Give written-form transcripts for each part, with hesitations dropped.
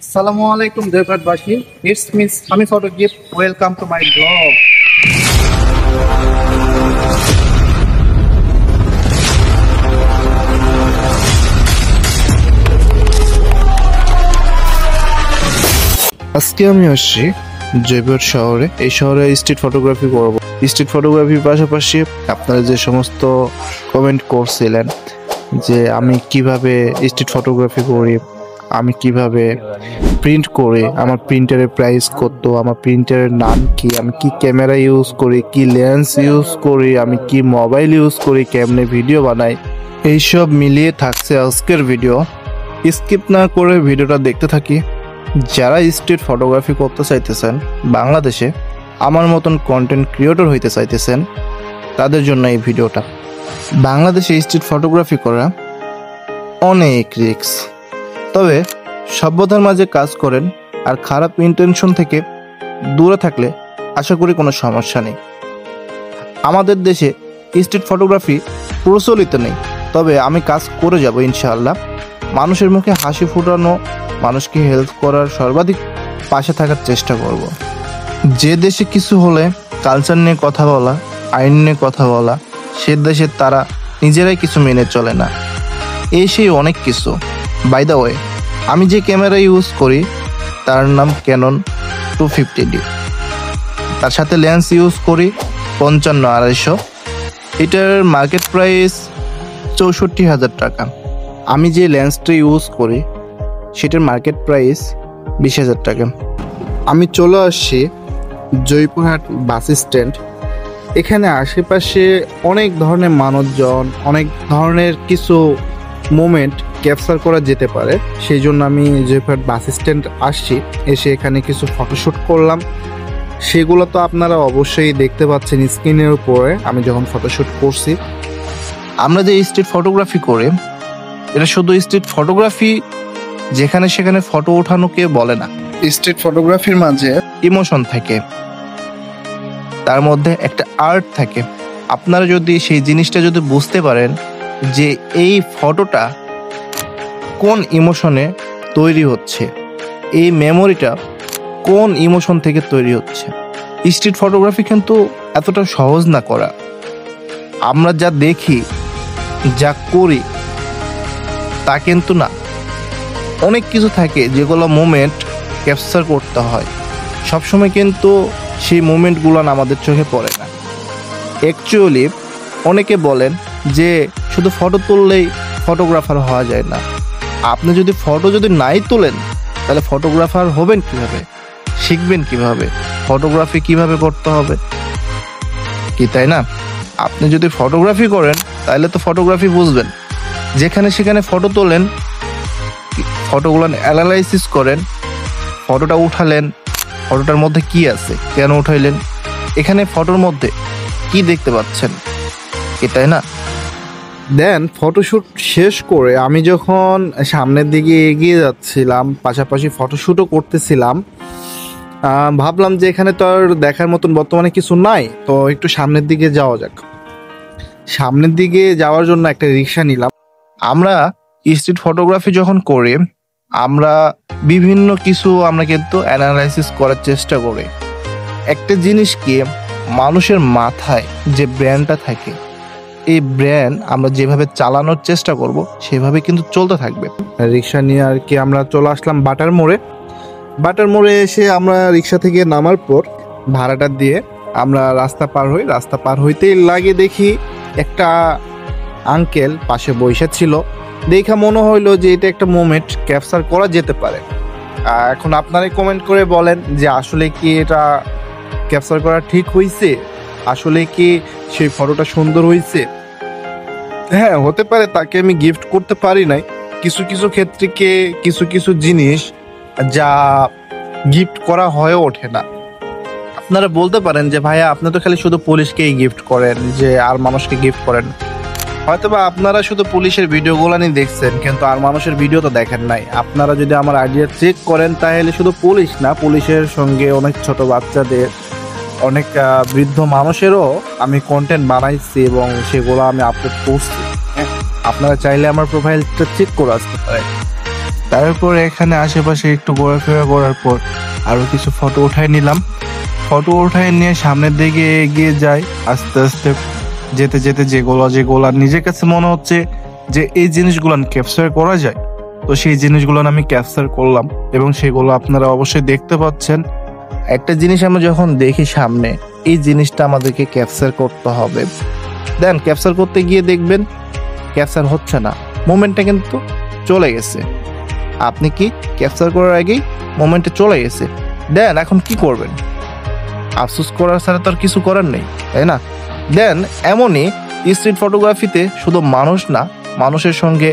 Assalamu alaikum দেবঘাটবাসী, it's me Sami Photo Gift. Welcome to my blog. আজকে আমি আসছি জয়পুর শহরে। এই শহরে স্ট্রিট ফটোগ্রাফি করব। স্ট্রিট ফটোগ্রাফির পাশাপাশি আপনারা যে সমস্ত কমেন্ট করছিলেন যে আমি কিভাবে স্ট্রিট ফটোগ্রাফি করি, আমি কিভাবে প্রিন্ট করি, আমার প্রিন্টারের প্রাইস কত, আমার প্রিন্টারের নাম কি, আমি কি ক্যামেরা ইউজ করি, কি লেন্স ইউজ করি, আমি কি মোবাইল ইউজ করি, কেমনে ভিডিও বানাই, এইসব মিলিয়ে থাকছে আজকের ভিডিও। স্কিপ না করে ভিডিওটা দেখতে থাকি। যারা স্ট্রিট ফটোগ্রাফি করতে চাইতেছেন বাংলাদেশে, আমার মতন কন্টেন্ট ক্রিয়েটর হইতে চাইতেছেন, তাদের জন্য এই ভিডিওটা। বাংলাদেশে স্ট্রিট ফটোগ্রাফি করা অনেক রিস্ক, তবে সভ্যতার মাঝে কাজ করেন আর খারাপ ইন্টেনশন থেকে দূরে থাকলে আশা করি কোনো সমস্যা নেই। আমাদের দেশে স্ট্রিট ফটোগ্রাফি প্রচলিত নেই, তবে আমি কাজ করে যাব ইনশাআল্লাহ। মানুষের মুখে হাসি ফুটানো, মানুষকে হেল্প করার সর্বাধিক পাশে থাকার চেষ্টা করব। যে দেশে কিছু হলে কালচার নিয়ে কথা বলা, আইন নিয়ে কথা বলা, সে দেশে তারা নিজেরাই কিছু মেনে চলে না। এই সেই অনেক কিছু। বাই দ্য ওয়ে, আমি যে ক্যামেরা ইউজ করি তার নাম ক্যানন 250D। তার সাথে লেন্স ইউজ করি 55-250। এটার মার্কেট প্রাইস 64,000 টাকা। আমি যে লেন্সটা ইউজ করি সেটার মার্কেট প্রাইস 20,000 টাকা। আমি চলে আসছি জয়পুরহাট বাস স্ট্যান্ড। এখানে আশেপাশে অনেক ধরনের মানুষজন, অনেক ধরনের কিছু মোমেন্ট ক্যাপচার করা যেতে পারে, সেই জন্য আমি জয়পুরহাট বাস স্ট্যান্ড আসছি। এসে এখানে কিছু ফটোশ্যুট করলাম, সেগুলো তো আপনারা অবশ্যই দেখতে পাচ্ছেন স্ক্রিনের উপরে আমি যখন ফটোশ্যুট করছি। আমরা যে স্ট্রিট ফটোগ্রাফি করে, এটা শুধু স্ট্রিট ফটোগ্রাফি যেখানে সেখানে ফটো ওঠানোকে বলে না। স্ট্রিট ফটোগ্রাফির মাঝে ইমোশন থাকে, তার মধ্যে একটা আর্ট থাকে। আপনারা যদি সেই জিনিসটা যদি বুঝতে পারেন যে এই ফটোটা কোন ইমোশনে তৈরি হচ্ছে, এই মেমোরিটা কোন ইমোশন থেকে তৈরি হচ্ছে। স্ট্রিট ফটোগ্রাফি কিন্তু এতটা সহজ না করা। আমরা যা দেখি, যা করি তা কিন্তু না। অনেক কিছু থাকে যেগুলো মোমেন্ট ক্যাপচার করতে হয়। সবসময় কিন্তু সেই মোমেন্টগুলো আমাদের চোখে পড়ে না। অ্যাকচুয়ালি অনেকে বলেন যে শুধু ফটো তুললেই ফটোগ্রাফার হওয়া যায় না। আপনি যদি ফটো নাই তোলেন তাহলে ফটোগ্রাফার হবেন কিভাবে, শিখবেন কিভাবে, ফটোগ্রাফি কিভাবে করতে হবে কি, তাই না? আপনি যদি ফটোগ্রাফি করেন তাহলে তো ফটোগ্রাফি বুঝবেন। যেখানে সেখানে ফটো তোলেন, ফটোগুলো অ্যানালাইসিস করেন, ফটোটা উঠালেন, ফটোটার মধ্যে কি আছে, কেন উঠাইলেন, এখানে ফটোর মধ্যে কি দেখতে পাচ্ছেন, তাই না? দেন ফটোশ্যুট শেষ করে আমি যখন সামনের দিকে এগিয়ে যাচ্ছিলাম, পাশাপাশি ফটোশ্যুটও করতেছিলাম, ভাবলাম যে এখানে তো আর দেখার মতন বর্তমানে কিছু নাই, তো একটু সামনের দিকে যাওয়া যাক। সামনের দিকে যাওয়ার জন্য একটা রিক্সা নিলাম। আমরা স্ট্রিট ফটোগ্রাফি যখন করি, আমরা বিভিন্ন কিছু আমরা কিন্তু অ্যানালাইসিস করার চেষ্টা করি। একটা জিনিস কি, মানুষের মাথায় যে ব্রেনটা থাকে, এই ব্রেন আমরা যেভাবে চালানোর চেষ্টা করব সেভাবে কিন্তু চলতে থাকবে। রিক্সা নিয়ে আর কি আমরা চলে আসলাম বাটার মোড়ে। বাটার মোড়ে এসে আমরা রিক্সা থেকে নামার পর ভাড়াটা দিয়ে আমরা রাস্তা পার হই। রাস্তা পার হইতেই লাগে দেখি একটা আঙ্কেল পাশে বসে ছিল। দেখা মনে হইলো যে এটা একটা মোমেন্ট ক্যাপচার করা যেতে পারে। এখন আপনারাই কমেন্ট করে বলেন যে আসলে কি এটা ক্যাপচার করা ঠিক হয়েছে, আসলে কি সেই ফটোটা সুন্দর হয়েছে। হ্যাঁ, হতে পারে তাকে আমি গিফট করতে পারি নাই। কিছু কিছু ক্ষেত্রে কিছু কিছু জিনিস যা গিফট করা হয়ে ওঠে না। আপনারা বলতে পারেন যে ভাইয়া আপনি তো খালি শুধু পুলিশকেই গিফট করেন, যে আর মানুষকে গিফট করেন। হয়তোবা আপনারা শুধু পুলিশের ভিডিওগুলো নিয়ে দেখছেন, কিন্তু আর মানুষের ভিডিও তো দেখেন নাই। আপনারা যদি আমার আইডিয়া চেক করেন তাহলে শুধু পুলিশ না, পুলিশের সঙ্গে অনেক ছোট বাচ্চাদের, অনেক বৃদ্ধ মানুষেরও আমি কন্টেন্ট বানাইছি এবং সেগুলো আমি আপলোড করছি। আপনারা চাইলে আমার প্রোফাইলটা চেক করে আসতে পারেন। তারপর এখানে আশেপাশে একটু ঘোরাফেরা করার পর আরো কিছু ফটো উঠাই নিলাম। ফটো উঠাই নিয়ে সামনের দিকে এগিয়ে যাই। আস্তে আস্তে যেতে যেতে যেগুলো নিজের কাছে মনে হচ্ছে যে এই জিনিসগুলো ক্যাপচার করা যায়, তো সেই জিনিসগুলো আমি ক্যাপচার করলাম এবং সেগুলো আপনারা অবশ্যই দেখতে পাচ্ছেন। একটা জিনিস আমরা যখন দেখি সামনে, এই জিনিসটা আমাদেরকে ক্যাপচার করতে হবে। দেন ক্যাপচার করতে গিয়ে দেখবেন ক্যাপচার হচ্ছে না, মোমেন্টটা কিন্তু চলে গেছে। আপনি কি ক্যাপচার করার আগেই মোমেন্টে চলে গেছে, দেন এখন কি করবেন? আফসোস করার ছাড়া তো আর কিছু করার নেই, তাই না? দেন এমনই স্ট্রিট ফটোগ্রাফিতে শুধু মানুষ না, মানুষের সঙ্গে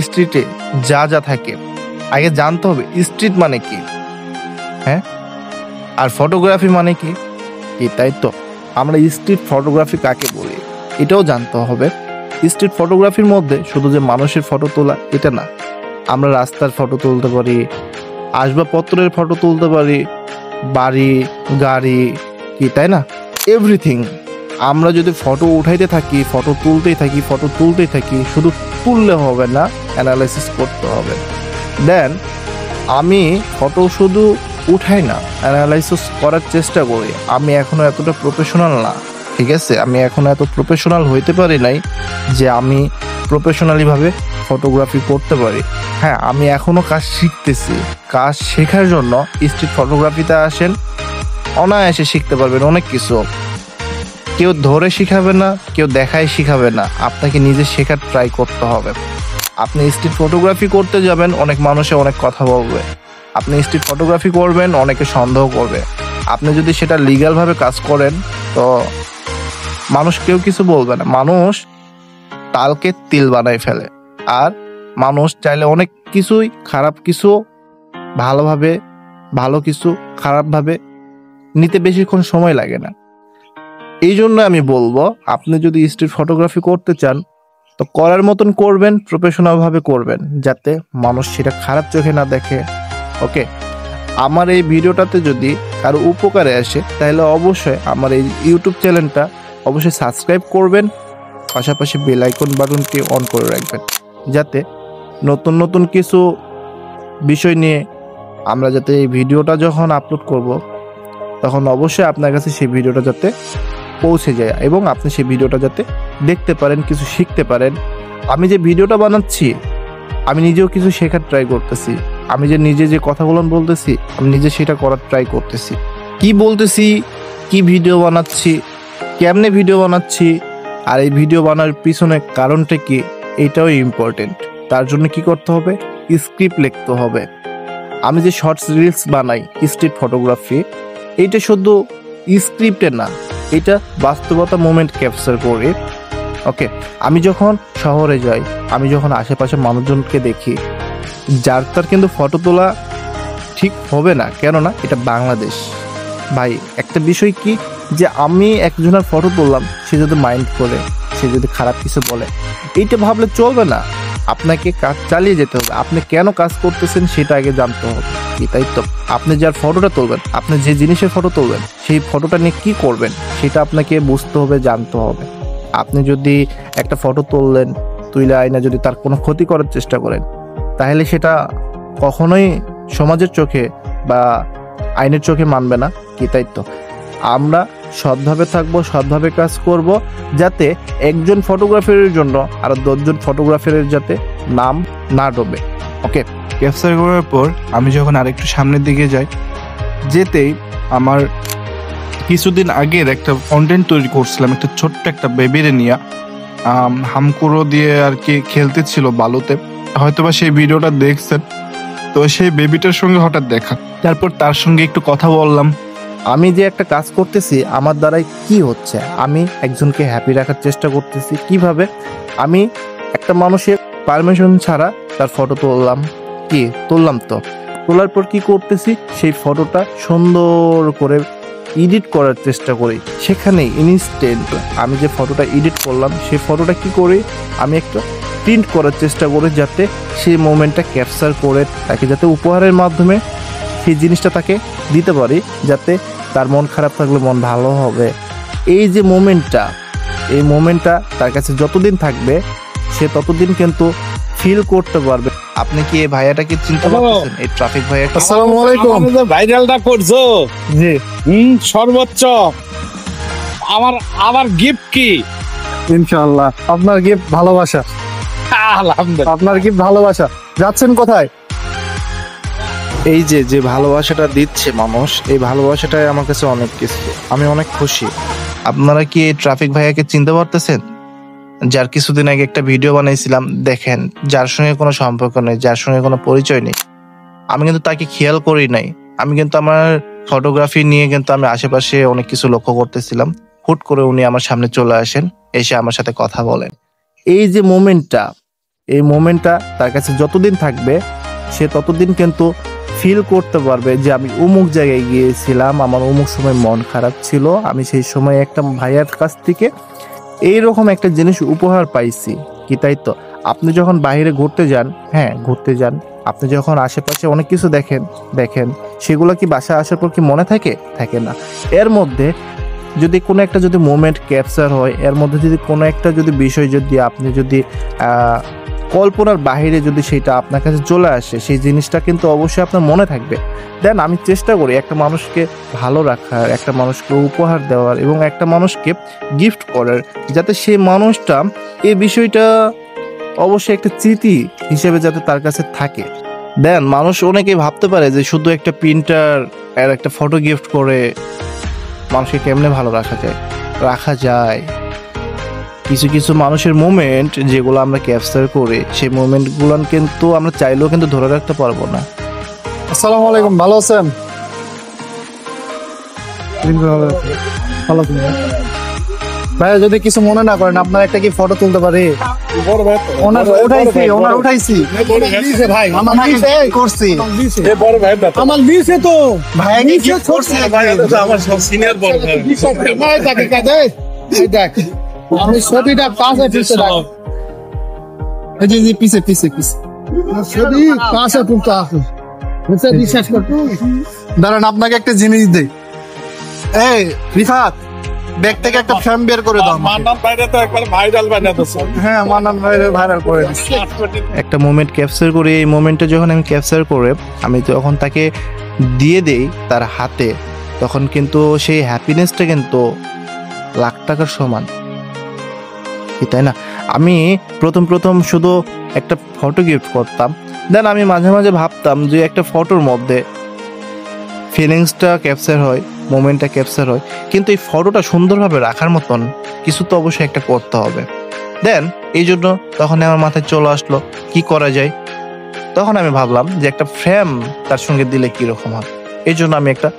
স্ট্রিটে যা যা থাকে আগে জানতে হবে স্ট্রিট মানে কি, হ্যাঁ, আর ফটোগ্রাফি মানে কি, তাই তো আমরা স্ট্রিট ফটোগ্রাফি কাকে বলি এটাও জানতে হবে। স্ট্রিট ফটোগ্রাফির মধ্যে শুধু যে মানুষের ফটো তোলা এটা না, আমরা রাস্তার ফটো তুলতে পারি, আসবাবপত্রের ফটো তুলতে পারি, বাড়ি গাড়ি, কি তাই না, এভরিথিং। আমরা যদি ফটো উঠাইতে থাকি, ফটো তুলতেই থাকি, শুধু তুললে হবে না, অ্যানালাইসিস করতে হবে। দেন আমি ফটো শুধু উঠাই না, অ্যানালাইসিস করার চেষ্টা করি। আমি এখনো এতটা প্রফেশনাল না, ঠিক আছে, আমি এখনো এত প্রফেশনাল হইতে পারি নাই যে আমি প্রফেশনালিভাবে ফটোগ্রাফি করতে পারি। হ্যাঁ, আমি এখনো কাজ শিখতেছি। কাজ শেখার জন্য স্ট্রিট ফটোগ্রাফিতে আসেন, অনায়াসে শিখতে পারবেন অনেক কিছু। কেউ ধরে শিখাবে না, কেউ দেখায় শিখাবে না, আপনাকে নিজে শেখার ট্রাই করতে হবে। আপনি স্ট্রিট ফটোগ্রাফি করতে যাবেন, অনেক মানুষে অনেক কথা বলবে। আপনি স্ট্রিট ফটোগ্রাফি করবেন, অনেকে সন্দেহ করবে। আপনি যদি সেটা লিগ্যালভাবে কাজ করেন তো মানুষ কেউ কিছু বলবে না। মানুষ তালকে তিল বানায় ফেলে, আর মানুষ চাইলে অনেক কিছুই, খারাপ কিছু ভালোভাবে, ভালো কিছু খারাপভাবে নিতে বেশিক্ষণ সময় লাগে না। এই জন্য আমি বলবো, আপনি যদি স্ট্রিট ফটোগ্রাফি করতে চান তো করার মতন করবেন, প্রফেশনালভাবে করবেন, যাতে মানুষ সেটা খারাপ চোখে না দেখে। ওকে, আমার এই ভিডিওটাতে যদি কারো উপকারে আসে তাহলে অবশ্যই আমার এই ইউটিউব চ্যানেলটা অবশ্যই সাবস্ক্রাইব করবেন, পাশাপাশি বেল আইকন বাটনটি অন করে রাখবেন, যাতে নতুন নতুন কিছু বিষয় নিয়ে আমরা যাতে এই ভিডিওটা যখন আপলোড করব তখন অবশ্যই আপনার কাছে সেই ভিডিওটা যাতে পৌঁছে যায় এবং আপনি সেই ভিডিওটা যাতে দেখতে পারেন, কিছু শিখতে পারেন। আমি যে ভিডিওটা বানাচ্ছি, আমি নিজেও কিছু শেখার ট্রাই করতেছি। আমি যে নিজে যে কথাগুলো বলতেছি, আমি নিজে সেটা করার ট্রাই করতেছি। কি বলতেছি, কি ভিডিও বানাচ্ছি, কেমনে ভিডিও বানাচ্ছি, আর এই ভিডিও বানার পিছনে কারণটা কি, এইটাও ইম্পর্টেন্ট। তার জন্য কি করতে হবে? স্ক্রিপ্ট লিখতে হবে। আমি যে শর্টস রিলস বানাই স্ট্রিট ফটোগ্রাফি, এইটা শুধু স্ক্রিপ্টে না, এটা বাস্তবতা মোমেন্ট ক্যাপচার করে। ওকে, আমি যখন শহরে যাই, আমি যখন আশেপাশে মানুষজনকে দেখি, যার তার কিন্তু ফটো তোলা ঠিক হবে না, কেননা এটা বাংলাদেশ। ভাই, একটা বিষয় কি, যে আমি একজনের ফটো তুললাম, সে যদি মাইন্ড করে, সে যদি খারাপ কিছু বলে, এইটা ভাবলে চলবে না। আপনাকে কাজ চালিয়ে যেতে হবে। আপনি কেন কাজ করতেছেন সেটা আগে জানতে হবে, তাই তো। আপনি যার ফটোটা তুলবেন, আপনি যে জিনিসের ফটো তুলবেন, সেই ফটোটা নিয়ে কি করবেন সেটা আপনাকে বুঝতে হবে, জানতে হবে। আপনি যদি একটা ফটো তুললেন, তুলে আয়না যদি তার কোনো ক্ষতি করার চেষ্টা করেন, তাহলে সেটা কখনোই সমাজের চোখে বা আইনের চোখে মানবে না, তাই তো। আমরা সৎভাবে থাকবো, সৎভাবে কাজ করব, যাতে একজন ফটোগ্রাফারের জন্য আর 10 জন ফটোগ্রাফারের যাতে নাম না ডোবে। ওকে, ক্যাপচার করার পর আমি যখন আরেকটু সামনের দিকে যাই, যেতেই আমার কিছুদিন আগের একটা কন্টেন্ট তৈরি করছিলাম, একটা ছোট্ট একটা বেবিরে নিয়ে, হামকুড়ো দিয়ে আর কি খেলতেছিল বালুতে, হয়তোবা সেই ভিডিওটা দেখছেন। তো সেই বেবিটার সঙ্গে হঠাৎ দেখা, তারপর তার সঙ্গে একটু কথা বললাম। আমি যে একটা কাজ করতেছি, আমার দ্বারাই কি হচ্ছে, আমি একজনকে হ্যাপি রাখার চেষ্টা করতেছি। কিভাবে? আমি একটা মানুষের পারমিশন ছাড়া তার ফটো তুললাম, তো তোলার পর কি করতেছি, সেই ফটোটা সুন্দর করে এডিট করার চেষ্টা করি। সেখানে ইনস্ট্যান্ট আমি যে ফটোটা এডিট করলাম, সেই ফটোটা কি করি, আমি একটা প্রিন্ট করার চেষ্টা করি, যাতে সেই মোমেন্টটা ক্যাপচার করে তাকে যাতে উপহারের মাধ্যমে সেই জিনিসটা তাকে দিতে পারি, যাতে তার মন খারাপ থাকলে মন ভালো হবে। এই যে মোমেন্টটা, এই মোমেন্টটা তার কাছে যতদিন থাকবে, সে ততদিন কিন্তু ফিল করতে পারবে আপনি কি এই ভাইয়াটাকে চিনতে পারতেছেন, এই ট্রাফিক ভাইয়াকে? আসসালামু আলাইকুম। ভাইরালটা করছো জি সর্বোচ্চ আমার গিফট কি? ইনশাআল্লাহ আপনার গিফট ভালোবাসা। আলহামদুলিল্লাহ। আপনার গিফট ভালোবাসা। যাচ্ছেন কোথায়? এই যে যে ভালোবাসাটা দিচ্ছে মানুষ, এই ভালোবাসাটাই আমার কাছে অনেক কিছু, আমি অনেক খুশি। আপনারা কি এই ট্রাফিক ভাইয়াকে চিনতে পারতেছেন, যার কিছুদিন আগে একটা ভিডিও বানাইছিলাম? দেখেন, যার সঙ্গে কোনো সম্পর্ক নেই, যার সঙ্গে কোনো পরিচয় নেই, আমি কিন্তু তাকে খেয়াল করি নাই। আমি কিন্তু আমার ফটোগ্রাফি নিয়ে কিন্তু আমি আশেপাশে অনেক কিছু লক্ষ্য করতেছিলাম। হুট করে উনি আমার সামনে চলে আসেন, এসে আমার সাথে কথা বলেন। এই যে মোমেন্টটা, এই মোমেন্টটা তার কাছে যতদিন থাকবে, সে ততদিন কিন্তু ফিল করতে পারবে যে আমি অমুক জায়গায় গিয়েছিলাম, আমার অমুক সময় মন খারাপ ছিল, আমি সেই সময় একটা ভাইয়ার কাছ থেকে এইরকম একটা জিনিস উপহার পাইছি। কি তাই তো? আপনি যখন বাইরে ঘুরতে যান, হ্যাঁ ঘুরতে যান, আপনি যখন আশেপাশে অনেক কিছু দেখেন সেগুলো কি বাসায় আসার পর কি মনে থাকে না? এর মধ্যে যদি কোনো একটা যদি মোমেন্ট ক্যাপচার হয়, এর মধ্যে যদি কোনো একটা যদি বিষয় যদি আপনি যদি কল্পনার বাহিরে যদি সেটা আপনার কাছে চলে আসে, সেই জিনিসটা কিন্তু অবশ্যই আপনার মনে থাকবে। দেন আমি চেষ্টা করি একটা মানুষকে ভালো রাখার, একটা মানুষকে উপহার দেওয়ার এবং একটা মানুষকে গিফট করার, যাতে সেই মানুষটা এই বিষয়টা অবশ্যই একটা স্মৃতি হিসেবে যাতে তার কাছে থাকে। দেন মানুষ অনেকেই ভাবতে পারে যে শুধু একটা প্রিন্টার আর একটা ফটো গিফট করে মানুষকে কেমনে ভালো রাখা যায়। কিছু কিছু মানুষের মোমেন্ট যেগুলো আমরা ক্যাপচার করি, সেই মোমেন্টগুলো কিন্তু আমরা চাইলেও কিন্তু ধরে রাখতে পারবো না। আসসালামু আলাইকুম, ভালো আছেন? ভালো আছেন ভাইয়া? যদি কিছু মনে না করেন, আপনার একটা কি ফটো তুলতে পারি? ওনার উঠাইছি ভাই, আমার করছি আমার দিছে তো ভাই, করছি আমার সব সিনিয়র বড় ভাই। দেখ আমি ছবিটা পাশে পিছে রাখ, এই যে পিছে ছবি পাশে তুলতে আসো, বিশ্বাস কর। দাঁড়ান আপনাকে একটা জিনিস দেই। এই রিফাত, ব্যাগ থেকে একটা ফ্রেম বের করে দাও। মান্নান ভাইরা তো একবার ভাইরাল বানাতেছে। হ্যাঁ মান্নান ভাইরাল করে দিচ্ছি। একটা মোমেন্ট ক্যাপচার করে, এই মোমেন্টটা যখন আমি ক্যাপচার করে আমি যখন তাকে দিয়ে দেই তার হাতে, তখন কিন্তু সেই হ্যাপিনেসটা কিন্তু লাখ টাকার সমান, তাই না? আমি প্রথম শুধু একটা ফটো গিফট করতাম, দেন আমি মাঝে মাঝে ভাবতাম যে একটা ফটোর মধ্যে ফিলিংসটা ক্যাপচার হয়, মোমেন্টটা ক্যাপচার হয়, কিন্তু এই ফটোটা সুন্দরভাবে রাখার মতন কিছু তো অবশ্যই একটা করতে হবে। দেন এই জন্য তখন আমার মাথায় চলে আসলো কি করা যায়। তখন আমি ভাবলাম যে একটা ফ্রেম তার সঙ্গে দিলে কিরকম হয়। এই জন্য আমি একটা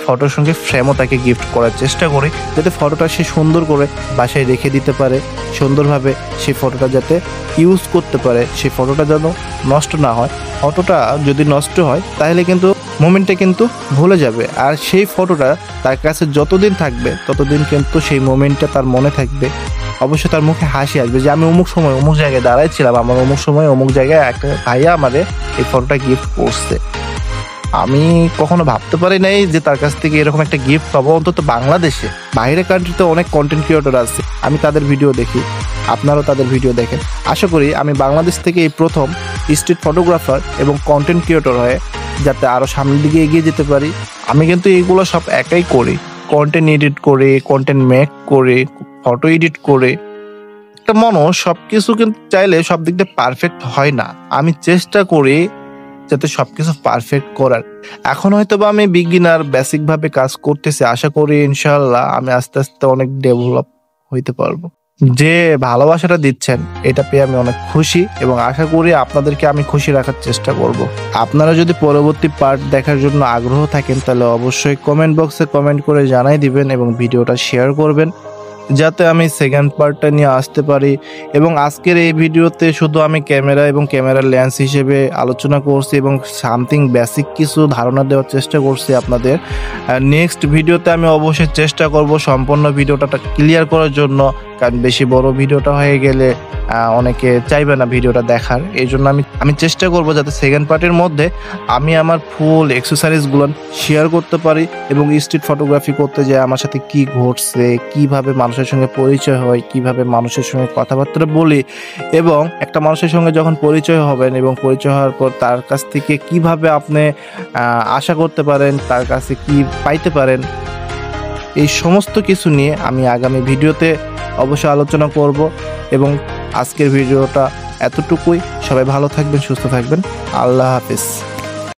ফটোর সঙ্গে ফ্রেমও তাকে গিফট করার চেষ্টা করি, যাতে ফটোটা সে সুন্দর করে বাসায় রেখে দিতে পারে, সুন্দরভাবে সেই ফটোটা যাতে ইউজ করতে পারে, সেই ফটোটা যেন নষ্ট না হয়। ফটোটা যদি নষ্ট হয় তাহলে কিন্তু মোমেন্টটা কিন্তু ভুলে যাবে, আর সেই ফটোটা তার কাছে যতদিন থাকবে ততদিন কিন্তু সেই মোমেন্টটা তার মনে থাকবে। অবশ্যই তার মুখে হাসি আসবে যে আমি অমুক সময় অমুক জায়গায় দাঁড়াইছিলাম, আমার অমুক সময় অমুক জায়গায় একটা ভাইয়া আমাদের এই ফটোটা গিফট করছে। আমি কখনো ভাবতে পারি নাই যে তার কাছ থেকে এরকম একটা গিফট পাবো, অন্তত বাংলাদেশে। বাইরের কান্ট্রিতে অনেক কন্টেন্ট ক্রিয়েটর আছে, আমি তাদের ভিডিও দেখি, আপনারাও তাদের ভিডিও দেখেন। আশা করি আমি বাংলাদেশ থেকে এই প্রথম স্ট্রিট ফটোগ্রাফার এবং কন্টেন্ট ক্রিয়েটর হয়ে যাতে আরও সামনের দিকে এগিয়ে যেতে পারি। আমি কিন্তু এইগুলো সব একাই করি, কন্টেন্ট এডিট করে, কন্টেন্ট মেক করে, ফটো এডিট করে। একটা মানুষ সব কিছু কিন্তু চাইলে সব দিক দিয়ে পারফেক্ট হয় না, আমি চেষ্টা করি যাতে সবকিছু পারফেক্ট করার। এখন হয়তো বা আমি বিগিনার, বেসিক ভাবে কাজ করতেছি, আশা করি ইনশাআল্লাহ আমি আস্তে আস্তে অনেক ডেভেলপ হইতে পারবো। যে ভালোবাসাটা দিচ্ছেন এটা পেয়ে আমি অনেক খুশি এবং আশা করি আপনাদেরকে আমি খুশি রাখার চেষ্টা করব। আপনারা যদি পরবর্তী পার্ট দেখার জন্য আগ্রহ থাকেন তাহলে অবশ্যই কমেন্ট বক্সে কমেন্ট করে জানাই দিবেন এবং ভিডিওটা শেয়ার করবেন, যাতে আমি সেকেন্ড পার্টটা নিয়ে আসতে পারি। এবং আজকের এই ভিডিওতে শুধু আমি ক্যামেরা এবং ক্যামেরার লেন্স হিসেবে আলোচনা করছি এবং সামথিং বেসিক কিছু ধারণা দেওয়ার চেষ্টা করছি আপনাদের। নেক্সট ভিডিওতে আমি অবশ্যই চেষ্টা করব সম্পূর্ণ ভিডিওটা ক্লিয়ার করার জন্য, কারণ বেশি বড় ভিডিওটা হয়ে গেলে অনেকে চাইবে না ভিডিওটা দেখার। এই জন্য আমি চেষ্টা করব যাতে সেকেন্ড পার্টের মধ্যে আমি আমার ফুল এক্সারসাইজগুলো শেয়ার করতে পারি এবং স্ট্রিট ফটোগ্রাফি করতে যেয়ে আমার সাথে কি ঘটছে, কিভাবে মানুষের সঙ্গে পরিচয় হয়, কিভাবে মানুষের সঙ্গে কথাবার্তা বলি এবং একটা মানুষের সঙ্গে যখন পরিচয় হবেন এবং পরিচয় হওয়ার পর তার কাছ থেকে কিভাবে আপনি আশা করতে পারেন, তার কাছে কি পাইতে পারেন, এই সমস্ত কিছু নিয়ে আমি আগামী ভিডিওতে অবশ্যই আলোচনা করব। এবং আজকের ভিডিওটা এতটুকুই। সবাই ভালো থাকবেন, সুস্থ থাকবেন। আল্লাহ হাফেজ।